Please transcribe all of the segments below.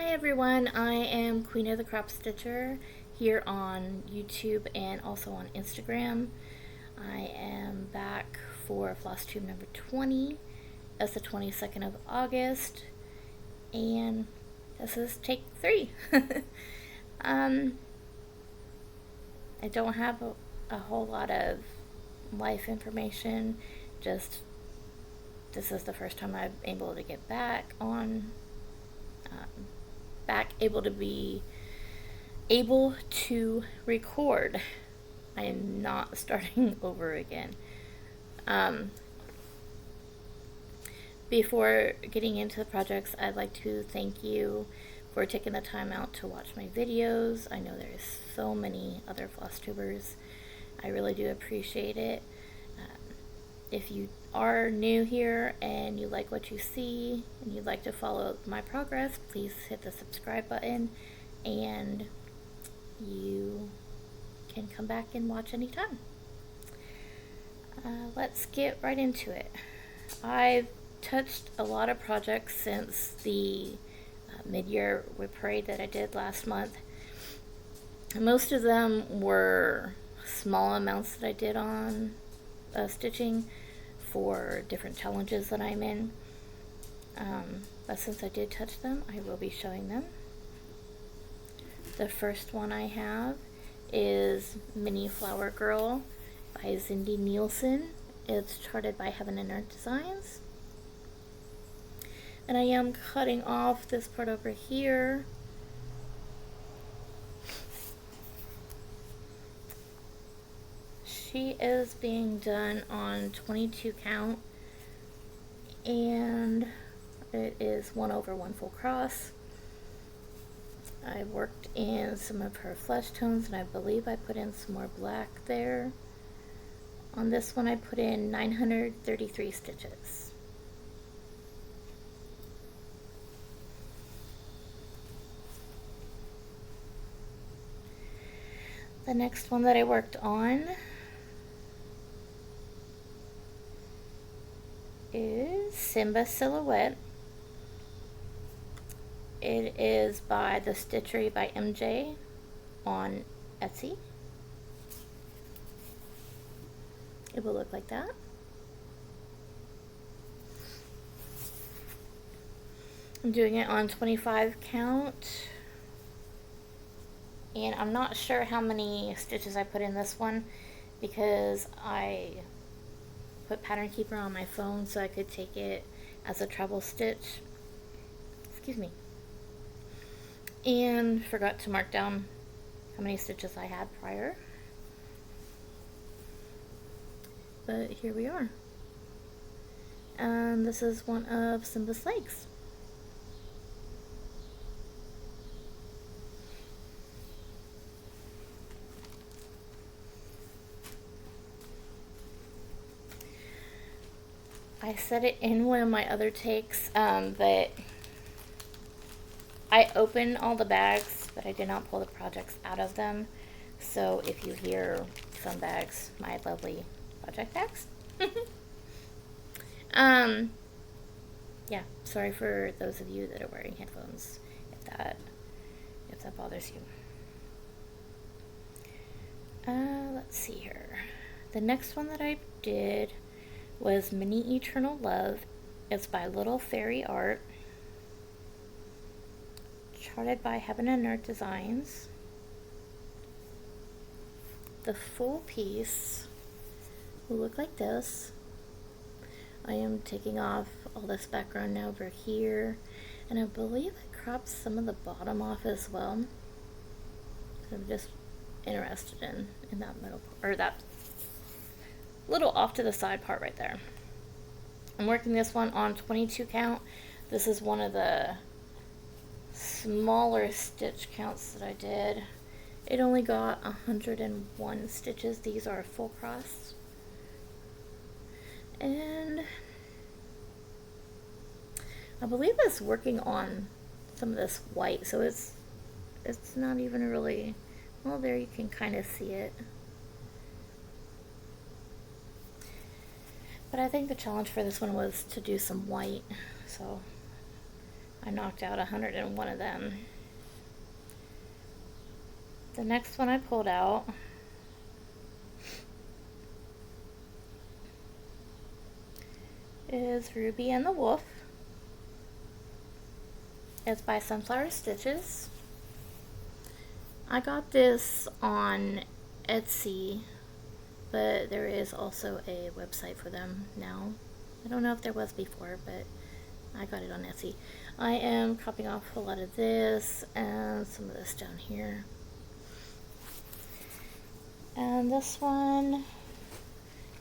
Hi everyone, I am Queen of the Crop-Stitcher here on YouTube and also on Instagram. I am back for Flosstube number 20. That's the 22nd of August, and this is take 3. I don't have a whole lot of life information, just this is the first time I'm able to get back on able to record. I am not starting over again. Before getting into the projects, I'd like to thank you for taking the time out to watch my videos. I know there's so many other Flosstubers. I really do appreciate it. If you are new here and you like what you see and you'd like to follow my progress, please hit the subscribe button and you can come back and watch anytime. Let's get right into it. I've touched a lot of projects since the mid-year whip parade that I did last month. Most of them were small amounts that I did on stitching for different challenges that I'm in. But since I did touch them, I will be showing them. The first one I have is Mini Flower Girl by Cindy Nielsen. It's charted by Heaven and Earth Designs. And I am cutting off this part over here. She is being done on 22 count, and it is 1/1 full cross. I worked in some of her flesh tones, and I believe I put in some more black there. On this one I put in 933 stitches. The next one that I worked on is Simba Silhouette. It is by The Stitchery by MJ on Etsy. It will look like that. I'm doing it on 25 count. And I'm not sure how many stitches I put in this one because I put Pattern Keeper on my phone so I could take it as a treble stitch. Excuse me. And forgot to mark down how many stitches I had prior. But here we are. And this is one of Simba's legs. I said it in one of my other takes, but I opened all the bags, but I did not pull the projects out of them. So if you hear some bags, my lovely project bags. Yeah, sorry for those of you that are wearing headphones, if that bothers you. Let's see here. The next one that I did was Mini Eternal Love. It's by Little Fairy Art, charted by Heaven and Earth Designs. The full piece will look like this. I am taking off all this background now over here, and I believe I cropped some of the bottom off as well. So I'm just interested in that middle part, or that little off to the side part right there. I'm working this one on 22 count. This is one of the smaller stitch counts that I did. It only got 101 stitches. These are full cross. And I believe it's working on some of this white, so it's not even really, well, there you can kind of see it. But I think the challenge for this one was to do some white, so I knocked out 101 of them. The next one I pulled out is Ruby and the Wolf. It's by Sunflower Stitches. I got this on Etsy, but there is also a website for them now. I don't know if there was before, but I got it on Etsy. I am copying off a lot of this and some of this down here. And this one,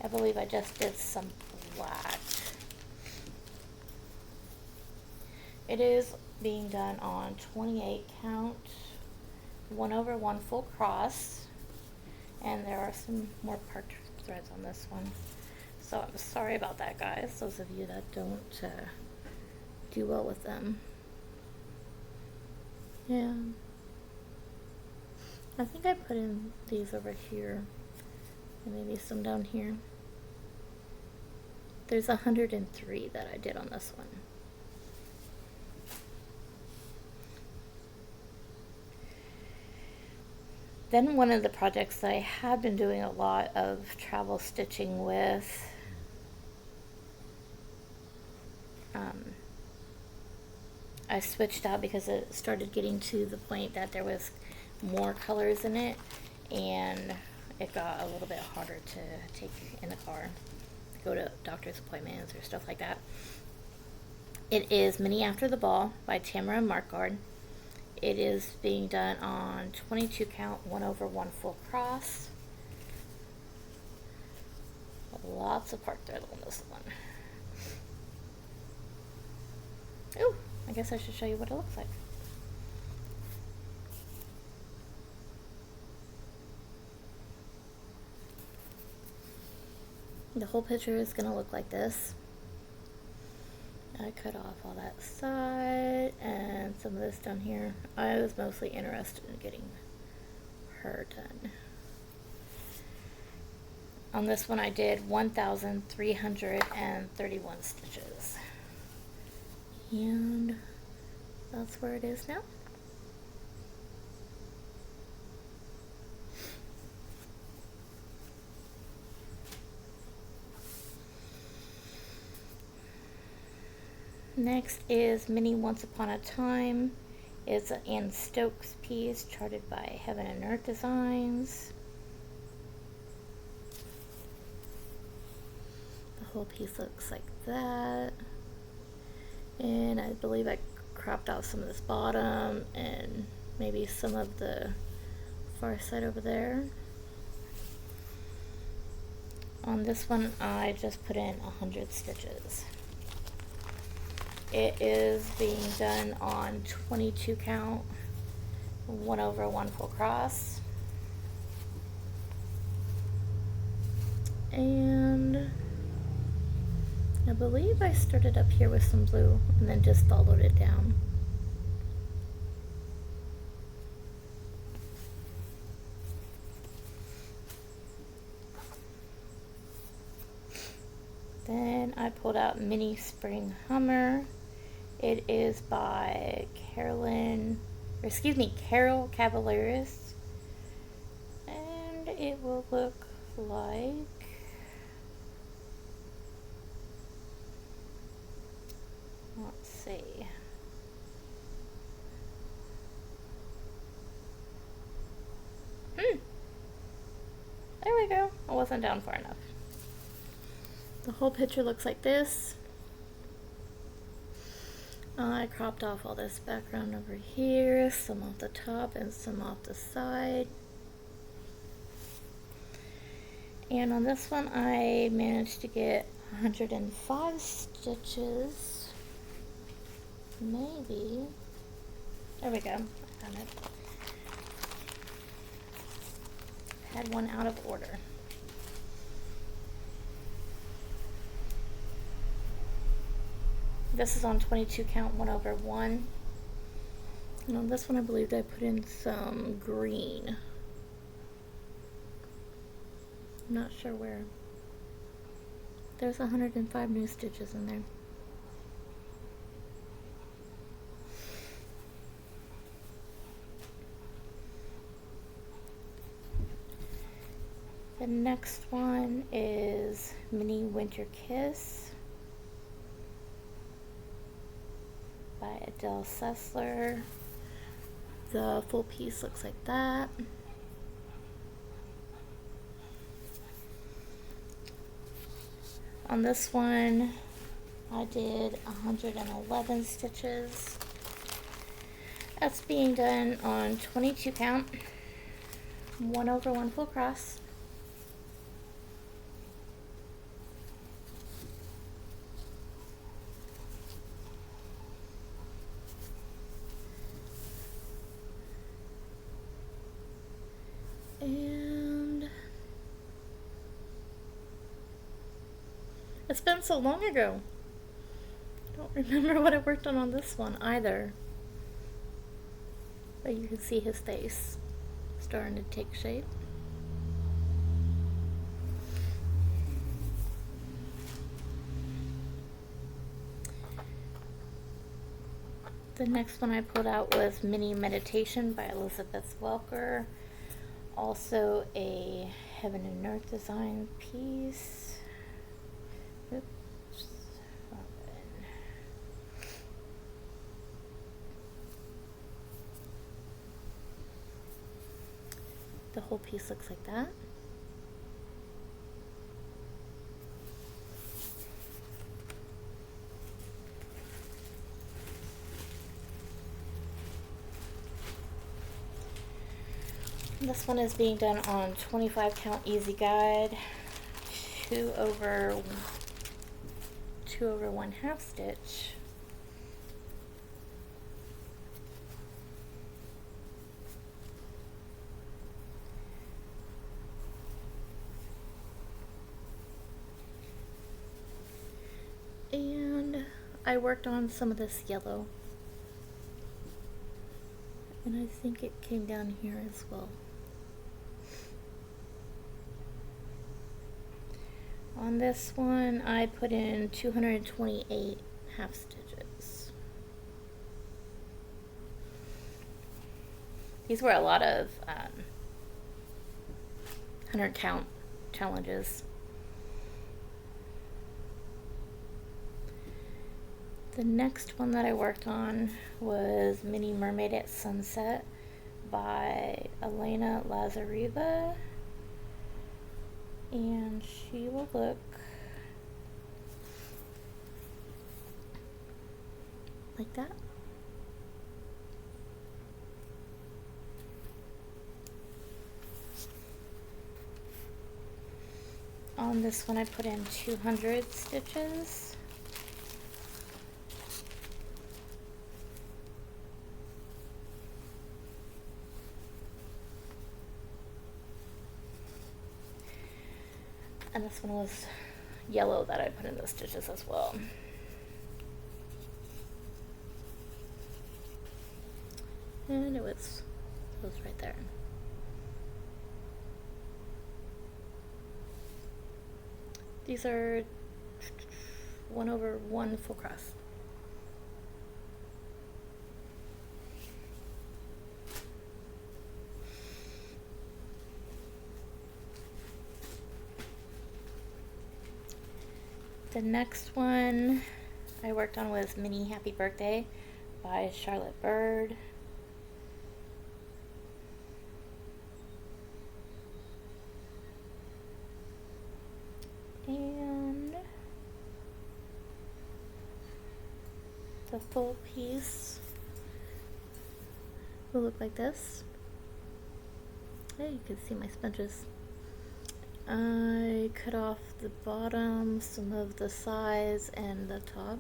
I believe I just did some black. It is being done on 28 count, 1/1 full cross, and there are some more part threads on this one. So I'm sorry about that, guys, those of you that don't do well with them. Yeah. I think I put in these over here, and maybe some down here. There's 103 that I did on this one. Then one of the projects that I have been doing a lot of travel stitching with, I switched out because it started getting to the point that there was more colors in it, and it got a little bit harder to take in the car, go to doctor's appointments or stuff like that. It is Mini After the Ball by Tamara Markard. It is being done on 22 count, 1/1 full cross. Lots of part thread on this one. Ooh, I guess I should show you what it looks like. The whole picture is going to look like this. I cut off all that side and some of this down here. I was mostly interested in getting her done. On this one I did 1,331 stitches. And that's where it is now. Next is Mini Once Upon a Time. It's an Ann Stokes piece charted by Heaven and Earth Designs. The whole piece looks like that. And I believe I cropped out some of this bottom and maybe some of the far side over there. On this one I just put in 100 stitches. It is being done on 22 count, 1/1 full cross. And I believe I started up here with some blue and then just followed it down. Then I pulled out Mini Spring Hummer. It is by Carol Cavaliers, and it will look like let's see. There we go. I wasn't down far enough. The whole picture looks like this. I cropped off all this background over here, some off the top and some off the side. And on this one I managed to get 105 stitches. Maybe. There we go. I found it. Had one out of order. This is on 22 count, 1/1. And on this one I believe I put in some green. I'm not sure where. There's 105 new stitches in there. next one is Mini Winter Kiss by Adele Sessler. The full piece looks like that. On this one, I did 111 stitches. That's being done on 22 count, 1/1 full cross. And it's been so long ago. I don't remember what I worked on this one either. But you can see his face starting to take shape. The next one I pulled out was Mini Meditation by Elizabeth Welker. Also a Heaven and Earth design piece. Oops. The whole piece looks like that. This one is being done on 25 count easy guide, 2/1 half stitch. And I worked on some of this yellow, and I think it came down here as well. On this one, I put in 228 half stitches. These were a lot of 100 count challenges. The next one that I worked on was Mini Mermaid at Sunset by Elena Lazareva. And she will look like that. On this one I put in 200 stitches. And this one was yellow that I put in the stitches as well. And it was right there. These are 1/1 full cross. The next one I worked on was Mini Happy Birthday by Charlotte Bird. And the full piece will look like this. Hey, you can see my sponges. I cut off the bottom, some of the sides, and the top.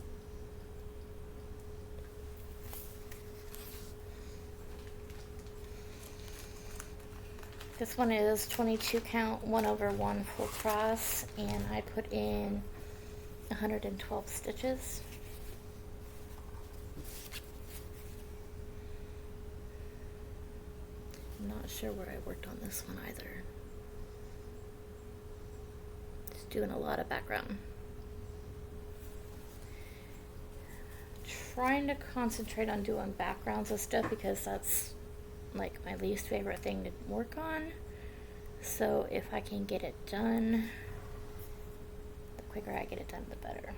This one is 22 count, 1/1 full cross, and I put in 112 stitches. I'm not sure where I worked on this one either. Doing a lot of background. Trying to concentrate on doing backgrounds and stuff because that's like my least favorite thing to work on. So if I can get it done, the quicker I get it done, the better.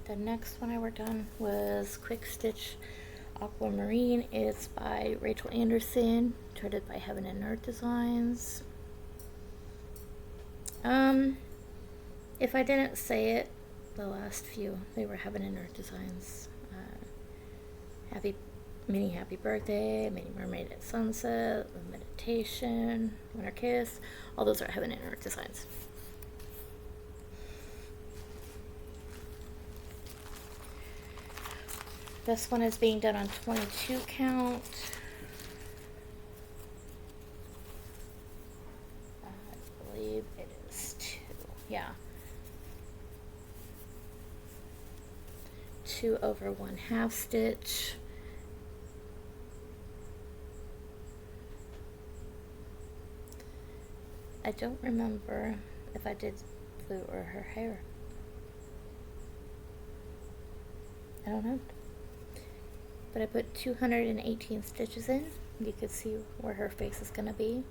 The next one I worked on was Quick Stitch Aquamarine. It's by Rachel Anderson, charted by Heaven and Earth Designs. If I didn't say it, the last few, they were Heaven and Earth Designs. Mini Happy Birthday, Mini Mermaid at Sunset, Meditation, Winter Kiss, all those are Heaven and Earth Designs. This one is being done on 22 count. I believe it is 2, yeah. 2 over 1/2 stitch. I don't remember if I did blue or her hair. I don't know. But I put 218 stitches in. You can see where her face is gonna be.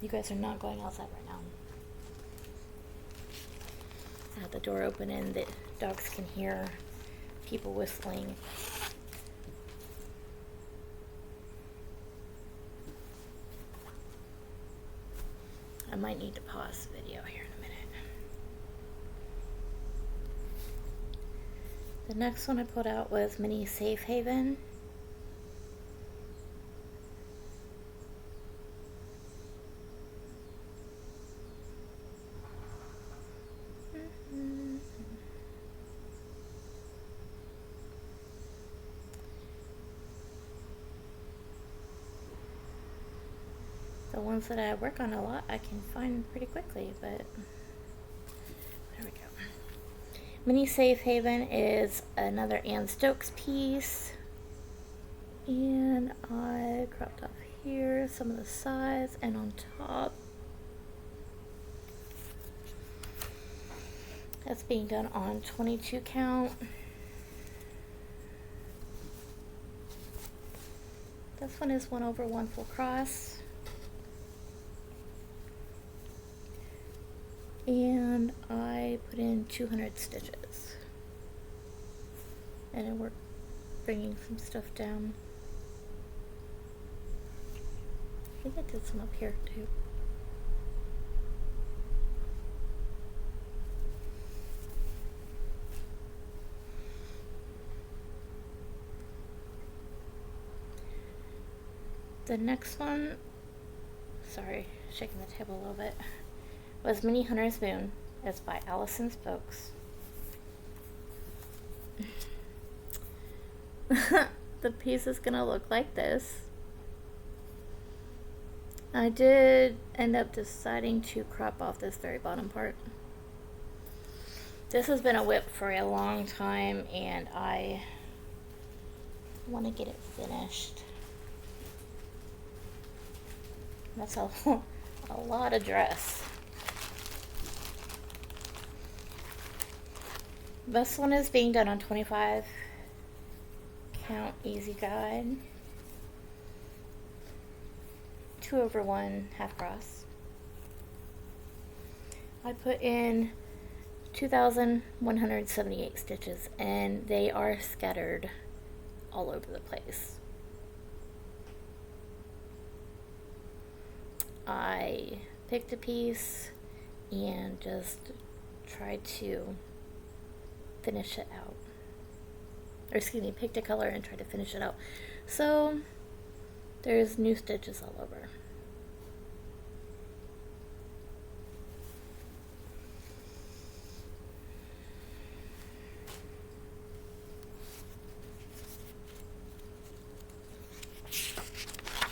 You guys are not going outside right now. I have the door open and the dogs can hear people whistling. I might need to pause the video here in a minute. The next one I pulled out was Mini Safe Haven. The ones that I work on a lot I can find pretty quickly, but there we go. Mini Safe Haven is another Ann Stokes piece, and I cropped off here some of the sides and on top. That's being done on 22 count. This one is 1 over 1 full cross. And I put in 200 stitches. And I worked bringing some stuff down. I think I did some up here too. The next one, sorry, shaking the table a little bit, was Mini Hunter's Moon. It's by Allison Spokes. The piece is gonna look like this. I did end up deciding to crop off this very bottom part. This has been a whip for a long time and I want to get it finished. That's a lot of dress. This one is being done on 25 count easy guide. 2 over 1 half cross. I put in 2,178 stitches and they are scattered all over the place. I picked a piece and just tried to finish it out. Or excuse me, picked a color and tried to finish it out. So there's new stitches all over.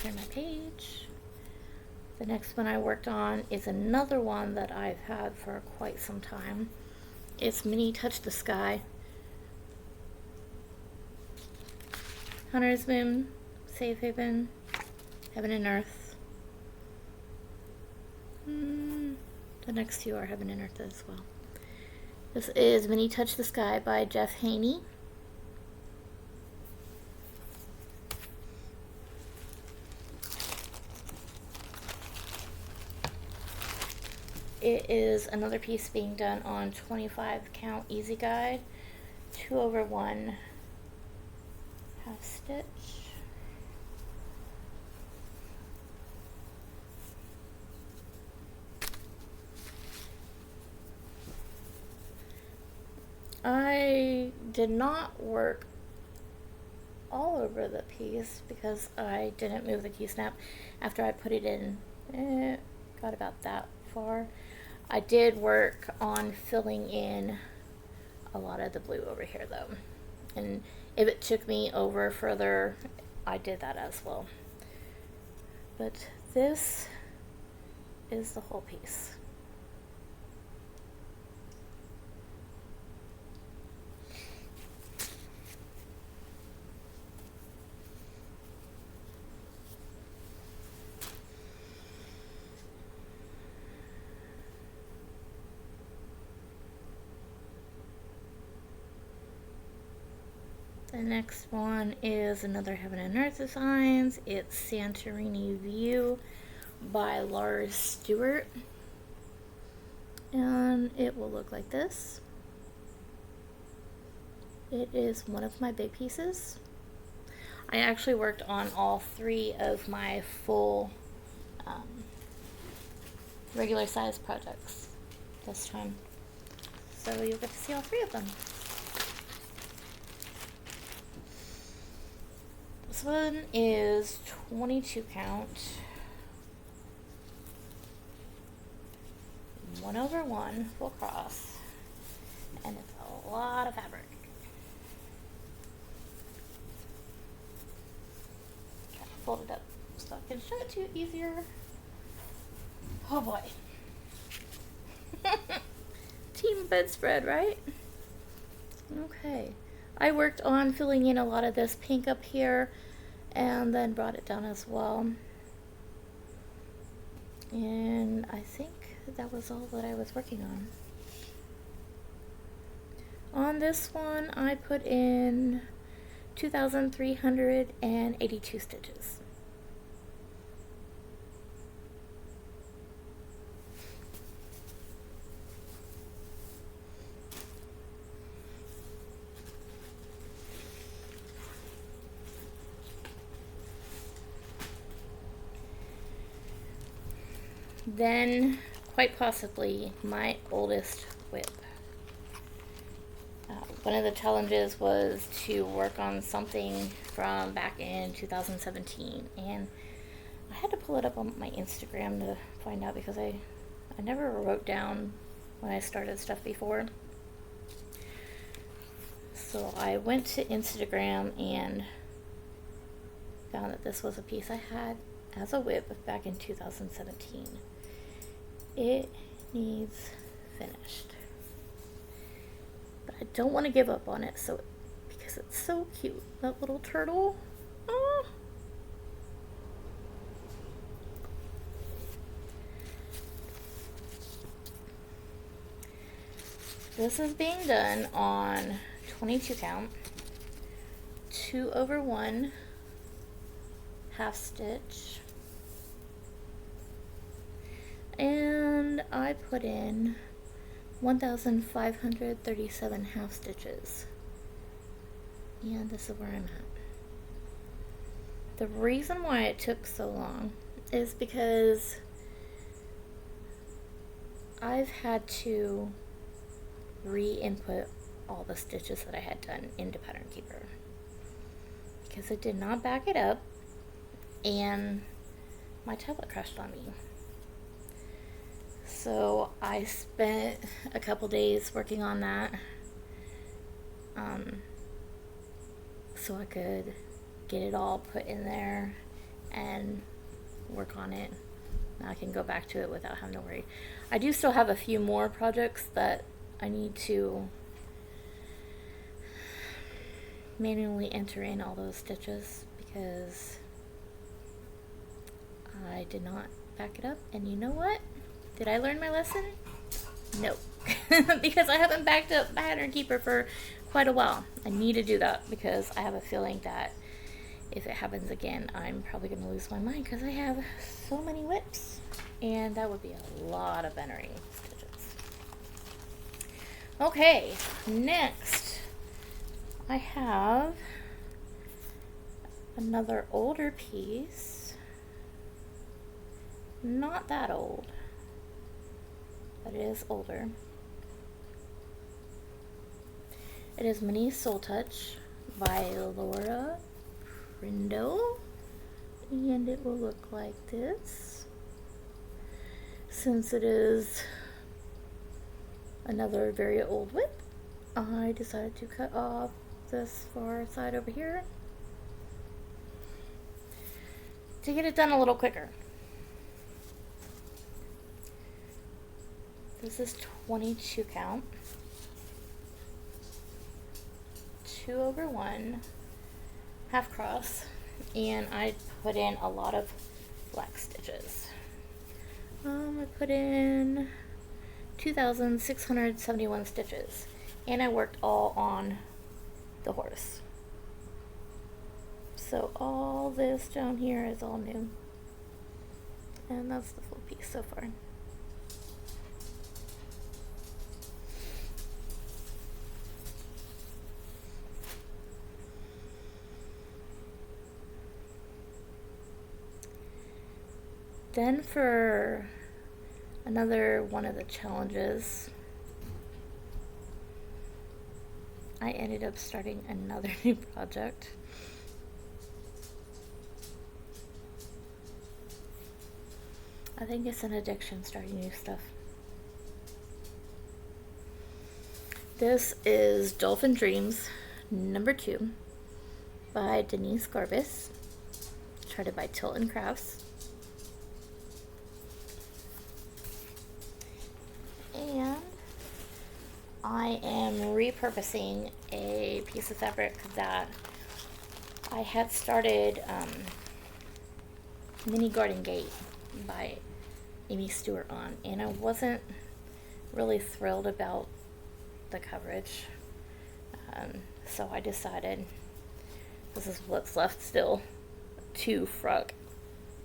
Turn my page. The next one I worked on is another one that I've had for quite some time. It's Mini Touch the Sky. Hunter's Moon, Safe Haven, Heaven and Earth. The next two are Heaven and Earth as well. This is Mini Touch the Sky by Jeff Haney. It is another piece being done on 25 count easy guide, 2/1 half stitch. I did not work all over the piece because I didn't move the key snap after I put it in. Got about that far. I did work on filling in a lot of the blue over here though, and if it took me over further, I did that as well. But this is the whole piece. The next one is another Heaven and Earth Designs. It's Santorini View by Lars Stewart. And it will look like this. It is one of my big pieces. I actually worked on all 3 of my full regular size projects this time. So you'll get to see all 3 of them. This one is 22 count, 1/1 full cross, and it's a lot of fabric. Try to fold it up so I can show it to you easier. Oh boy. Team bedspread, right? Okay. I worked on filling in a lot of this pink up here and then brought it down as well. And I think that was all that I was working on. On this one, I put in 2,382 stitches. Then, quite possibly, my oldest whip. One of the challenges was to work on something from back in 2017, and I had to pull it up on my Instagram to find out because I never wrote down when I started stuff before. So I went to Instagram and found that this was a piece I had as a whip back in 2017. It needs finished, but I don't want to give up on it because it's so cute. That little turtle. Oh. This is being done on 22 count, 2/1 half stitch, and I put in 1,537 half stitches, and this is where I'm at. The reason why it took so long is because I've had to re-input all the stitches that I had done into Pattern Keeper because it did not back it up and my tablet crashed on me. So I spent a couple days working on that so I could get it all put in there and work on it. Now I can go back to it without having to worry. I do still have a few more projects that I need to manually enter in all those stitches because I did not back it up. And you know what? Did I learn my lesson? No. because I haven't backed up Pattern Keeper for quite a while. I need to do that because I have a feeling that if it happens again, I'm probably going to lose my mind because I have so many whips, and that would be a lot of entering stitches. Okay, next I have another older piece. Not that old, but it is older. It is Manise Soul Touch by Laura Rindo, and it will look like this. Since it is another very old whip, I decided to cut off this far side over here to get it done a little quicker. This is 22 count, 2/1 half cross, and I put in a lot of black stitches. I put in 2,671 stitches, and I worked all on the horse. So all this down here is all new, and that's the full piece so far. Then for another one of the challenges, I ended up starting another new project. I think it's an addiction, starting new stuff. This is Dolphin Dreams #2 by Denise Garbus, charted by Tilton Crafts. And I am repurposing a piece of fabric that I had started, Mini Garden Gate by Amy Stewart on, and I wasn't really thrilled about the coverage, so I decided this is what's left still to frog.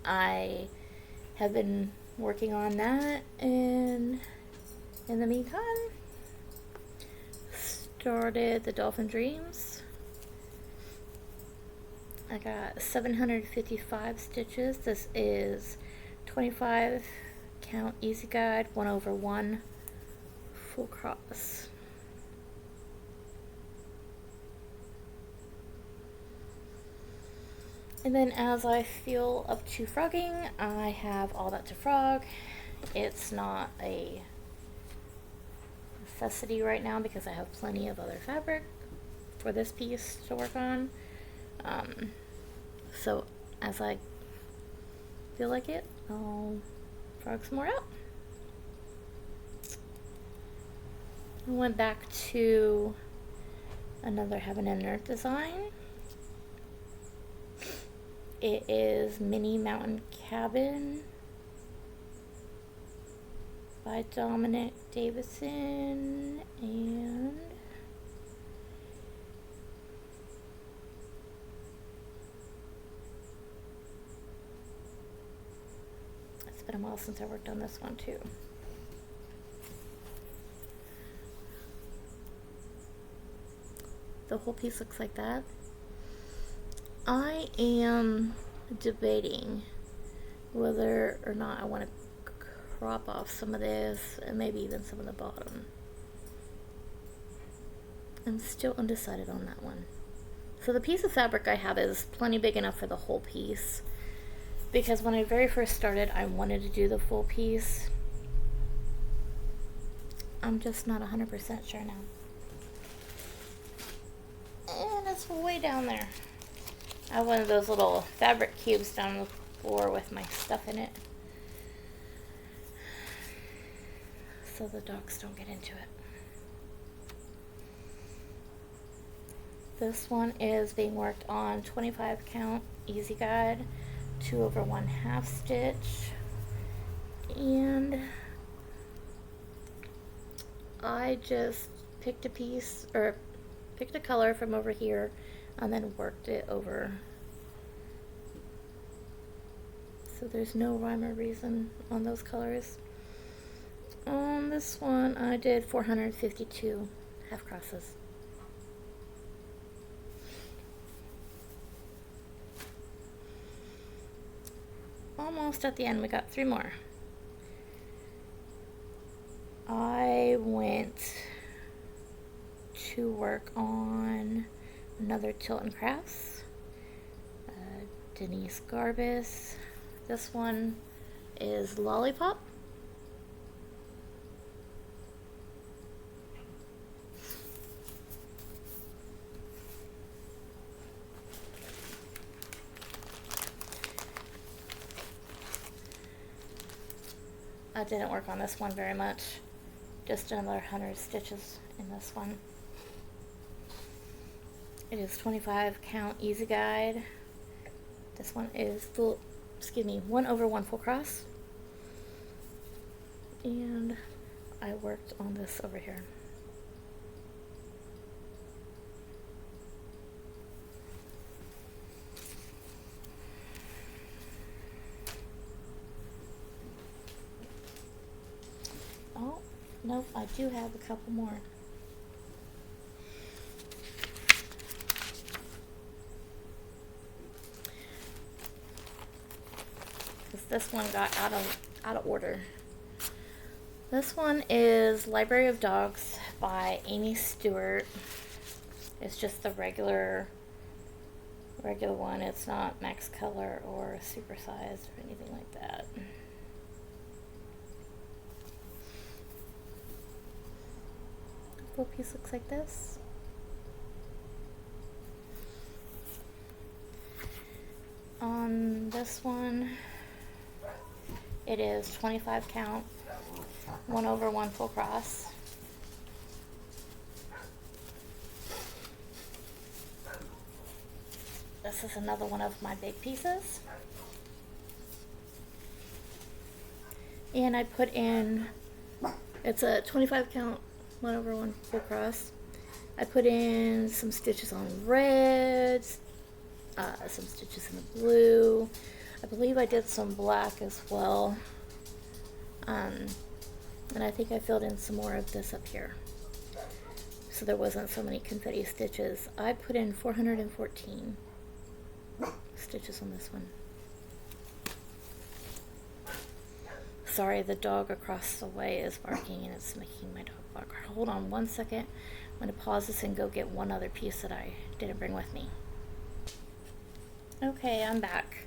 I have been working on that, and in the meantime, started the Dolphin Dreams. I got 755 stitches. This is 25 count easy guide, 1/1 full cross. And then as I feel up to frogging, I have all that to frog. It's not a necessity right now because I have plenty of other fabric for this piece to work on. So as I feel like it, I'll frog some more out. I went back to another Heaven and Earth design. It is Mini Mountain Cabin by Dominic Davison, and it's been a while since I worked on this one too. The whole piece looks like that. I am debating whether or not I want to crop off some of this and maybe even some of the bottom. I'm still undecided on that one. So the piece of fabric I have is plenty big enough for the whole piece, because when I very first started I wanted to do the full piece. I'm just not 100% sure now. And it's way down there. I have one of those little fabric cubes down on the floor with my stuff in it, so the dogs don't get into it. This one is being worked on 25 count easy guide, 2/1 half stitch, and I just picked a piece, or picked a color from over here, and then worked it over. So there's no rhyme or reason on those colors. On this one, I did 452 half crosses. Almost at the end, we got 3 more. I went to work on another Tilt and Crafts, Denise Garbus. This one is Lollipop. I didn't work on this one very much. Just another 100 stitches in this one. It is 25 count easy guide. This one is full, 1 over 1 full cross. And I worked on this over here. Oh, nope, I do have a couple more. This one got out of order. This one is Library of Dogs by Amy Stewart. It's just the regular one. It's not max color or supersized or anything like that. The full piece looks like this. On this one, it is 25 count, 1 over 1 full cross. This is another one of my big pieces. And I put in, it's a 25 count, 1 over 1 full cross. I put in some stitches on reds, some stitches in the blue. I believe I did some black as well. And I think I filled in some more of this up here, so there wasn't so many confetti stitches. I put in 414 stitches on this one. Sorry, the dog across the way is barking and it's making my dog bark. Hold on 1 second. I'm going to pause this and go get one other piece that I didn't bring with me. Okay, I'm back.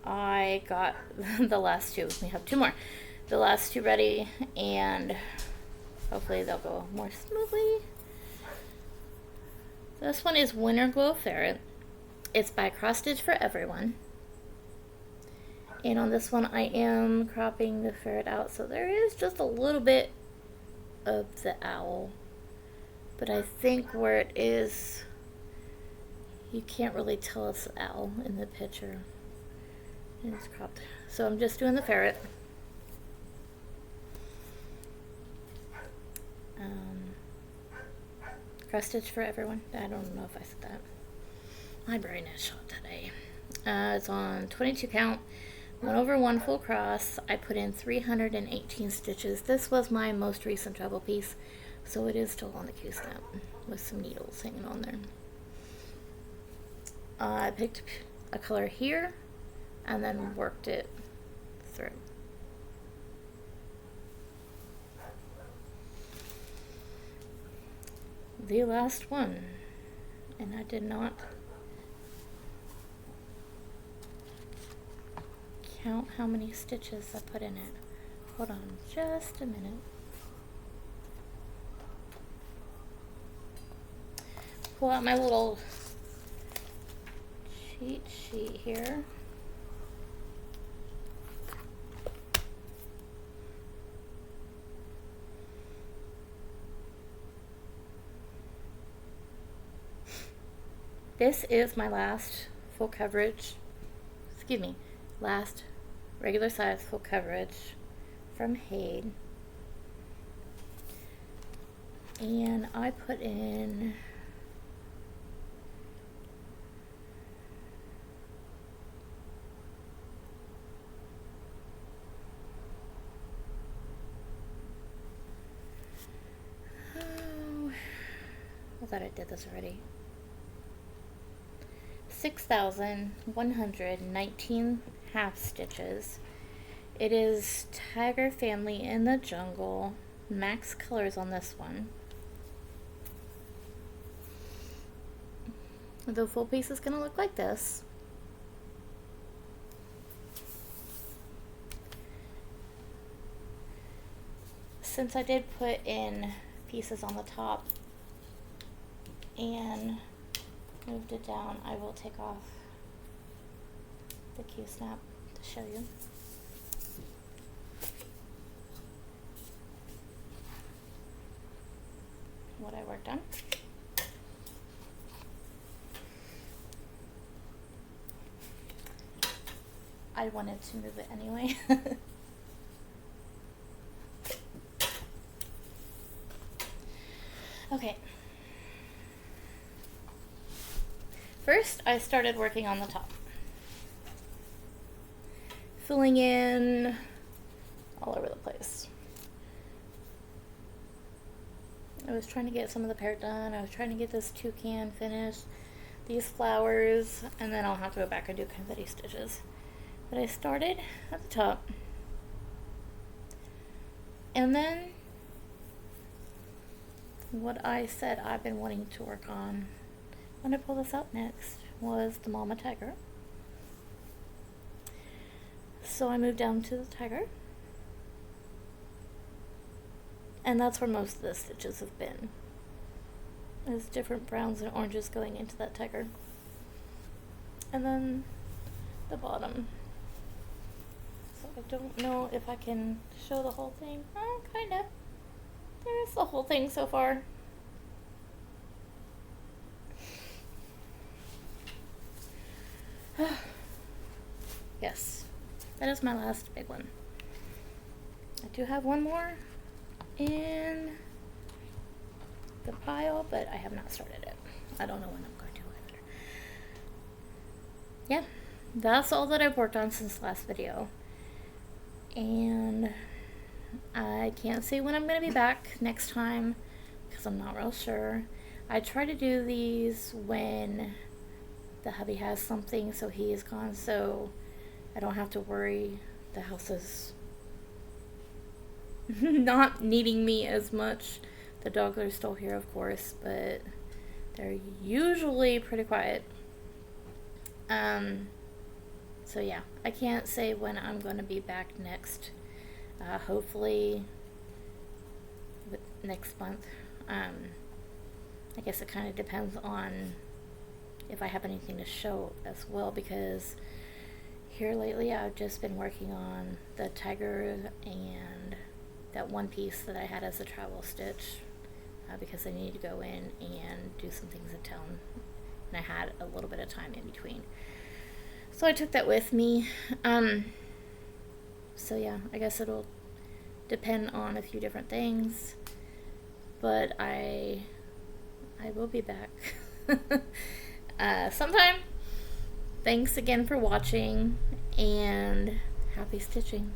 I got the last 2. We have 2 more. The last 2 ready, and hopefully they'll go more smoothly. This one is Winter Glow Ferret. It's by Cross Stitch for Everyone. And on this one, I am cropping the ferret out, so there is just a little bit of the owl. But I think where it is, you can't really tell it's the owl in the picture. And it's cropped. So I'm just doing the ferret. Cross Stitch for Everyone. I don't know if I said that. My brain is shot today. It's on 22 count, 1 over 1 full cross. I put in 318 stitches. This was my most recent treble piece, so it is still on the Q-snap with some needles hanging on there. I picked a color here and then worked it through. The last one, and I did not count how many stitches I put in it. Hold on just a minute. Pull out my little cheat sheet here. This is my last full coverage, last regular size full coverage from HAED. And I put in I thought I did this already. 6,119 half stitches. It is Tiger Family in the Jungle. Max colors on this one. The full piece is going to look like this. Since I did put in pieces on the top and moved it down, I will take off the Q-snap to show you. What I worked on. I wanted to move it anyway. Okay. First, I started working on the top. Filling in all over the place. I was trying to get some of the parrot done. I was trying to get this toucan finished. These flowers. And then I'll have to go back and do confetti stitches. But I started at the top. And then what I said I've been wanting to work on when I pull this out next was the mama tiger. So I moved down to the tiger. And that's where most of the stitches have been. There's different browns and oranges going into that tiger. And then the bottom. So I don't know if I can show the whole thing. Oh, kind of. There's the whole thing so far. Yes, that is my last big one. I do have one more in the pile, but I have not started it. I don't know when I'm going to either. Yeah, that's all that I've worked on since the last video. And I can't say when I'm going to be back next time because I'm not real sure. I try to do these when the hubby has something, so he is gone, so I don't have to worry. The house is not needing me as much. The dogs are still here, of course, but they're usually pretty quiet. So yeah, I can't say when I'm going to be back next. Hopefully next month. I guess it kind of depends on if I have anything to show as well, because here lately I've just been working on the tiger and that one piece that I had as a travel stitch because I needed to go in and do some things in town, and I had a little bit of time in between. So I took that with me. So yeah, I guess it'll depend on a few different things, but I will be back sometime. Thanks again for watching, and happy stitching.